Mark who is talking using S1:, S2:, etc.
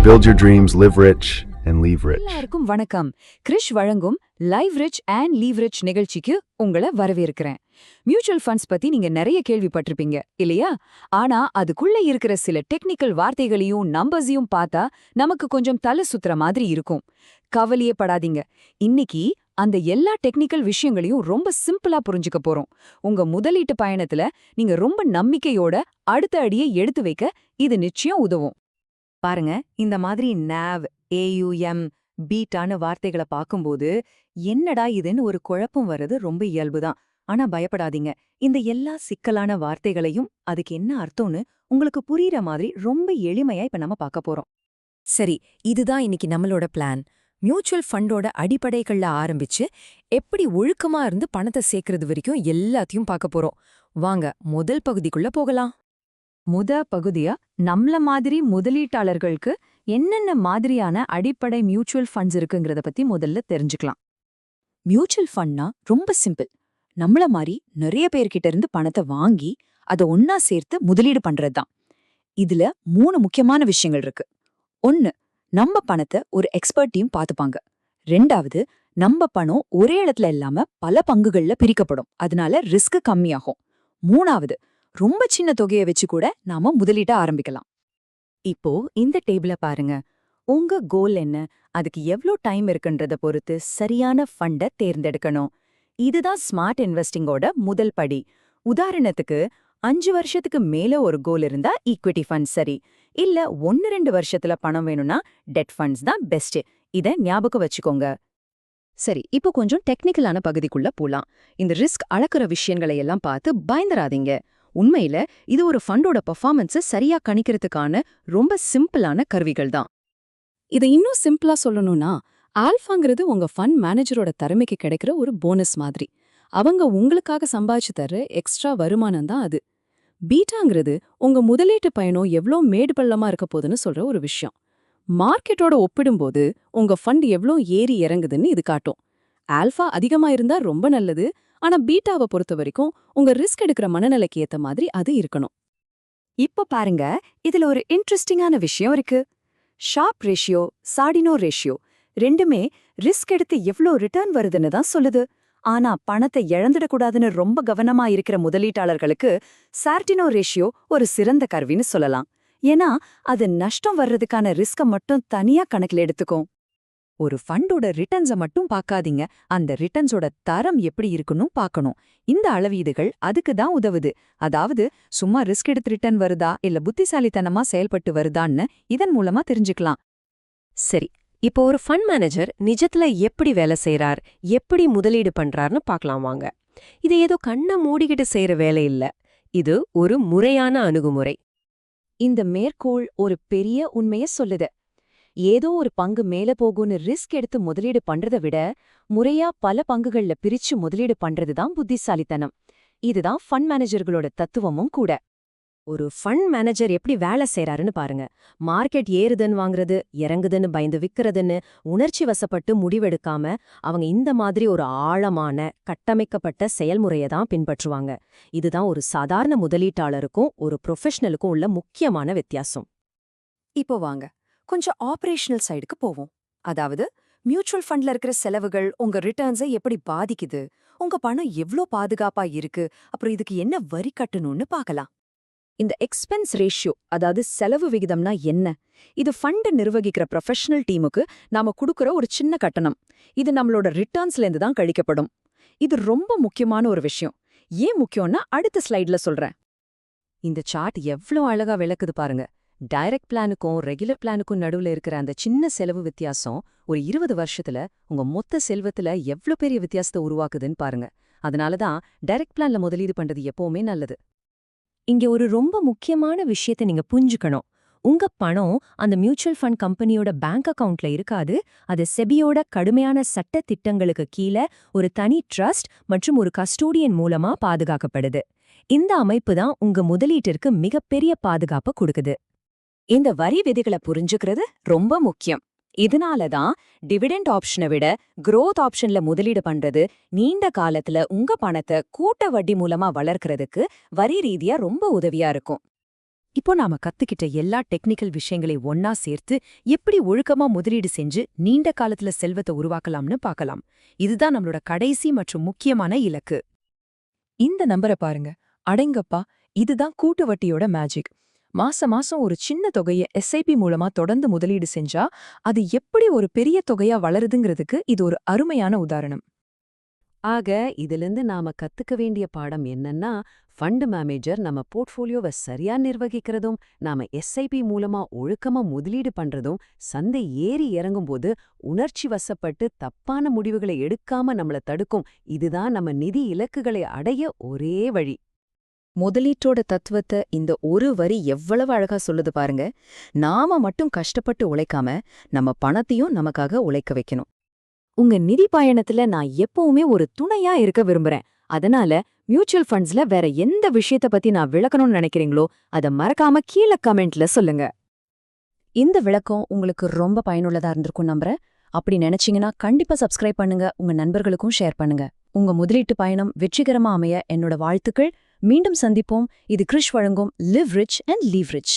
S1: Build your dreams, live rich, and leave rich.
S2: எல்லாருக்கும் வணக்கம். கிரிஷ் வழங்கும் live rich and leave rich நிகழ்ச்சிக்கு உங்களை வரவேற்கிறேன். மியூச்சுவல் ஃபண்ட்ஸ் பத்தி நீங்க நிறைய கேள்விப்பட்டிருப்பீங்க இல்லையா? ஆனா அதுக்குள்ள இருக்கிற சில டெக்னிக்கல் வார்த்தைகளையும் நம்பர்ஸையும் பார்த்தா நமக்கு கொஞ்சம் தலை சுத்துற மாதிரி இருக்கும். கவலையே படாதீங்க. இன்னைக்கு அந்த எல்லா டெக்னிக்கல் விஷயங்களையும் ரொம்ப சிம்பிளா புரிஞ்சுக்க போறோம். உங்க முதலீட்டு பயணத்துல நீங்க ரொம்ப நம்பிக்கையோட அடுத்த அடியை எடுத்து வைக்க இது நிச்சயம் உதவும். பாருங்க, இந்த மாதிரி NAV, AUM, பீட்டான வார்த்தைகளை பார்க்கும்போது என்னடா இதுன்னு ஒரு குழப்பம் வர்றது ரொம்ப இயல்புதான். ஆனா பயப்படாதீங்க. இந்த எல்லா சிக்கலான வார்த்தைகளையும் அதுக்கு என்ன அர்த்தம்னு உங்களுக்கு புரியுற மாதிரி ரொம்ப எளிமையா இப்ப நம்ம பார்க்க போறோம். சரி, இதுதான் இன்னைக்கு நம்மளோட பிளான். மியூச்சுவல் ஃபண்டோட அடிப்படைகள்ல ஆரம்பிச்சு எப்படி ஒழுக்கமா இருந்து பணத்தை சேர்க்கறது வரைக்கும் எல்லாத்தையும் பார்க்க போறோம். வாங்க முதல் பகுதிக்குள்ள போகலாம். பகுதியா நம்மள மாதிரி முதலீட்டாளர்களுக்கு என்னென்ன மாதிரியான அடிப்படை மியூச்சுவல் ஃபண்ட்ஸ் இருக்குங்கிறத பத்தி முதல்ல தெரிஞ்சுக்கலாம். மியூச்சுவல் ஃபண்ட்னா ரொம்ப சிம்பிள். நம்மள மாதிரி நிறைய பேர்கிட்ட இருந்து பணத்தை வாங்கி அதை ஒன்னா சேர்த்து முதலீடு பண்றதுதான். இதுல 3 முக்கியமான விஷயங்கள் இருக்கு. 1, நம்ம பணத்தை ஒரு எக்ஸ்பர்ட் டீம் பாத்துப்பாங்க. 2வது, நம்ம பணம் ஒரே இடத்துல இல்லாம பல பங்குகள்ல பிரிக்கப்படும், அதனால ரிஸ்க் கம்மியாகும். 3வது, ரொம்ப சின்ன தொகையை வச்சு கூட நாம முதலீட்ட ஆரம்பிக்கலாம். இப்போ இந்த டேபிள பாருங்க. உங்க கோல் என்ன, அதுக்கு எவ்ளோ டைம் இருக்குன்றத பொறுத்து சரியான ஃபண்டை தேர்ந்தெடுக்கணும். இதுதான் ஸ்மார்ட் இன்வெஸ்டிங்கோட முதல் படி. உதாரணத்துக்கு 5 வருஷத்துக்கு மேல ஒரு கோல் இருந்தா ஈக்விட்டி ஃபண்ட் சரி. இல்ல 1-2 வருஷத்துல பணம் வேணும்னா டெட் ஃபண்ட்ஸ் தான் பெஸ்ட். இத ஞாபகம் வச்சுக்கோங்க. சரி, இப்போ கொஞ்சம் டெக்னிக்கலான பகுதிக்குள்ள போலாம். இந்த ரிஸ்க் அளக்குற விஷயங்களை எல்லாம் பார்த்து பயந்துராதீங்க. உண்மையில இது ஒரு ஃபண்டோட பெர்ஃபார்மன்ஸை சரியா கணிக்கிறதுக்கான ரொம்ப சிம்பிளான கருவிகள் தான். இதை இன்னும் சிம்பிளா சொல்லணும்னா, ஆல்ஃபாங்கிறது உங்க ஃபண்ட் மேனேஜரோட திறமைக்கு கிடைக்கிற ஒரு போனஸ் மாதிரி. அவங்க உங்களுக்காக சம்பாதிச்சு தர எக்ஸ்ட்ரா வருமானம் தான் அது. பீட்டாங்கிறது உங்க முதலீட்டு பயணம் எவ்ளோ மேடு பள்ளமா இருக்க போதுன்னு சொல்ற ஒரு விஷயம். மார்க்கெட்டோட ஒப்பிடும்போது உங்க ஃபண்ட் எவ்ளோ ஏறி இறங்குதுன்னு இது காட்டும். ஆல்ஃபா அதிகமா இருந்தா ரொம்ப நல்லது. ஆனா பீட்டாவை பொறுத்த வரைக்கும் உங்க ரிஸ்க் எடுக்கிற மனநிலைக்கு ஏத்த மாதிரி அது இருக்கணும். இப்ப பாருங்க, இதுல ஒரு இன்ட்ரெஸ்டிங்கான விஷயம் இருக்கு. ஷார்ப் ரேஷியோ, சார்டினோ ரேஷியோ ரெண்டுமே ரிஸ்க் எடுத்து எவ்ளோ ரிட்டர்ன் வருதுன்னு தான் சொல்லுது. ஆனா பணத்தை இழந்துடக்கூடாதுன்னு ரொம்ப கவனமா இருக்கிற முதலீட்டாளர்களுக்கு சார்டினோ ரேஷியோ ஒரு சிறந்த கருவின்னு சொல்லலாம். ஏன்னா அது நஷ்டம் வர்றதுக்கான ரிஸ்க மட்டும் தனியா கணக்கில் எடுத்துக்கும். ஒரு ஃபண்டோட ரிட்டர்ன்ஸை மட்டும் பார்க்காதீங்க, அந்த ரிட்டர்ன்ஸோட தரம் எப்படி இருக்குன்னு பார்க்கணும். இந்த அளவீடுகள் அதுக்கு தான் உதவுது. அதாவது சும்மா ரிஸ்க் எடுத்து ரிட்டர்ன் வருதா இல்ல புத்திசாலித்தனமா செயல்பட்டு வருதான்னு இதன் மூலமா தெரிஞ்சுக்கலாம். சரி, இப்போ ஒரு ஃபண்ட் மேனேஜர் நிஜத்துல எப்படி வேலை செய்றார், எப்படி முதலீடு பண்றார்னு பார்க்கலாம் வாங்க. இது ஏதோ கண்ணை மூடிக்கிட்டு செய்யற வேலை இல்ல. இது ஒரு முறையான அணுகுமுறை. இந்த மேற்கோள் ஒரு பெரிய உண்மையை சொல்லுது. ஏதோ ஒரு பங்கு மேல போகும்னு ரிஸ்க் எடுத்து முதலீடு பண்றதை விட முறையா பல பங்குகள்ல பிரிச்சு முதலீடு பண்றதுதான் புத்திசாலித்தனம். இதுதான் ஃபண்ட் மேனேஜர்களோட தத்துவமும் கூட. ஒரு ஃபண்ட் மேனேஜர் எப்படி வேலை செய்யறாருன்னு பாருங்க. மார்க்கெட் ஏறுதுன்னு வாங்குறது, இறங்குதுன்னு பயந்து விக்கிறதுன்னு உணர்ச்சி வசப்பட்டு முடிவெடுக்காம அவங்க இந்த மாதிரி ஒரு ஆழமான கட்டமைக்கப்பட்ட செயல்முறையை தான் பின்பற்றுவாங்க. இதுதான் ஒரு சாதாரண முதலீட்டாளருக்கும் ஒரு ப்ரொஃபஷனலுக்கும் உள்ள முக்கியமான வித்தியாசம். இப்போ வாங்க கொஞ்சம் ஆபரேஷனல் சைடுக்கு போவோம். அதாவது மியூச்சுவல் ஃபண்ட்ல இருக்கிற செலவுகள் உங்க ரிட்டர்ன்ஸை எப்படி பாதிக்குது, உங்க பணம் எவ்ளோ பாதுகாப்பா இருக்கு, அப்புறம் இதுக்கு என்ன வரி கட்டணும்னு பார்க்கலாம். இந்த எக்ஸ்பென்ஸ் ரேஷியோ, அதாவது செலவு விகிதம்னா என்ன? இது ஃபண்ட் நிர்வகிக்கிற ப்ரொஃபஷனல் டீமுக்கு நாம கொடுக்கற ஒரு சின்ன கட்டணம். இது நம்மளோட ரிட்டர்ன்ஸ்ல இருந்து தான் கழிக்கப்படும். இது ரொம்ப முக்கியமான ஒரு விஷயம். ஏன் முக்கியம்னா அடுத்த ஸ்லைட்ல சொல்றேன். இந்த சார்ட் எவ்ளோ அழகா விளக்குது பாருங்க. டைரக்ட் பிளானுக்கும் ரெகுலர் பிளானுக்கும் நடுவுல இருக்கிற அந்த சின்ன செலவு வித்தியாசம் ஒரு 20 வருஷத்துல உங்க மொத்த செல்வத்துல எவ்ளோ பெரிய வித்தியாசத்தை உருவாக்குதுன்னு பாருங்க. அதனாலதான் டைரக்ட் பிளான்ல முதலீடு பண்றது எப்பவுமே நல்லது. இங்க ஒரு ரொம்ப முக்கியமான விஷயத்தை நீங்க புரிஞ்சுக்கணும். உங்க பணம் அந்த மியூச்சுவல் ஃபண்ட் கம்பெனியோட பேங்க் அக்கவுண்ட்ல இருக்காது. அது செபியோட கடுமையான சட்ட திட்டங்களுக்கு கீழே ஒரு தனி ட்ரஸ்ட் மற்றும் ஒரு கஸ்டோடியன் மூலமா பாதுகாக்கப்படுது. இந்த அமைப்பு தான் உங்க முதலீட்டிற்கு மிகப்பெரிய பாதுகாப்பை கொடுக்குது. இந்த வரி விதிகளை புரிஞ்சுக்கிறது ரொம்ப முக்கியம். இதனாலதான் டிவிடெண்ட் ஆப்ஷனை விட growth ஆப்ஷன்ல முதலீடு பண்றது நீண்ட காலத்துல உங்க பணத்தை கூட்ட வட்டி மூலமா வளர்க்கறதுக்கு வரி ரீதியா ரொம்ப உதவியா இருக்கும்.
S3: இப்போ நாம கத்துக்கிட்ட எல்லா டெக்னிக்கல் விஷயங்களை ஒன்னா சேர்த்து எப்படி ஒழுக்கமா முதலீடு செஞ்சு நீண்ட காலத்துல செல்வத்தை உருவாக்கலாம்னு பார்க்கலாம். இதுதான் நம்மளோட கடைசி மற்றும் முக்கியமான இலக்கு.
S4: இந்த நம்பரை பாருங்க. அடேங்கப்பா, இதுதான் கூட்டு வட்டியோட மேஜிக். மாசம் ஒரு சின்ன தொகையை எஸ்ஐபி மூலமா தொடர்ந்து முதலீடு செஞ்சா அது எப்படி ஒரு பெரிய தொகையா வளருதுங்கிறதுக்கு இது ஒரு அருமையான உதாரணம்.
S5: ஆக இதிலிருந்து நாம கத்துக்க வேண்டிய பாடம் என்னன்னா, ஃபண்ட் மேனேஜர் நம்ம போர்ட்ஃபோலியோவை சரியா நிர்வகிக்கிறதும், நாம எஸ்ஐபி மூலமா ஒழுக்கமா முதலீடு பண்றதும் சந்தை ஏறி இறங்கும்போது உணர்ச்சி வசப்பட்டு தப்பான முடிவுகளை எடுக்காம நம்மள தடுக்கும். இதுதான் நம்ம நிதி இலக்குகளை அடைய ஒரே வழி.
S3: முதலீட்டோட தத்துவத்தை இந்த ஒரு வரி எவ்வளவு அழகா சொல்லுது பாருங்க. நாம மட்டும் கஷ்டப்பட்டு உழைக்காம நம்ம பணத்தையும் நமக்காக உழைக்க வைக்கணும்.
S2: உங்க நிதி பயணத்துல நான் எப்பவுமே ஒரு துணையா இருக்க விரும்புறேன். அதனால மியூச்சுவல் ஃபண்ட்ஸ்ல வேற எந்த விஷயத்த பத்தி நான் விளக்கணும்னு நினைக்கிறீங்களோ அத மறக்காம கீழே கமெண்ட்ல சொல்லுங்க.
S3: இந்த விளக்கம் உங்களுக்கு ரொம்ப பயனுள்ளதா இருந்திருக்கும் நம்புறேன். அப்படி நினைச்சீங்கன்னா கண்டிப்பா சப்ஸ்கிரைப் பண்ணுங்க, உங்க நண்பர்களுக்கும் ஷேர் பண்ணுங்க. உங்க முதலீட்டு பயணம் வெற்றிகரமா அமைய என்னோட வாழ்த்துக்கள். மீண்டும் சந்திப்போம். இது கிறிஷ் வழங்கும் live rich and leave rich.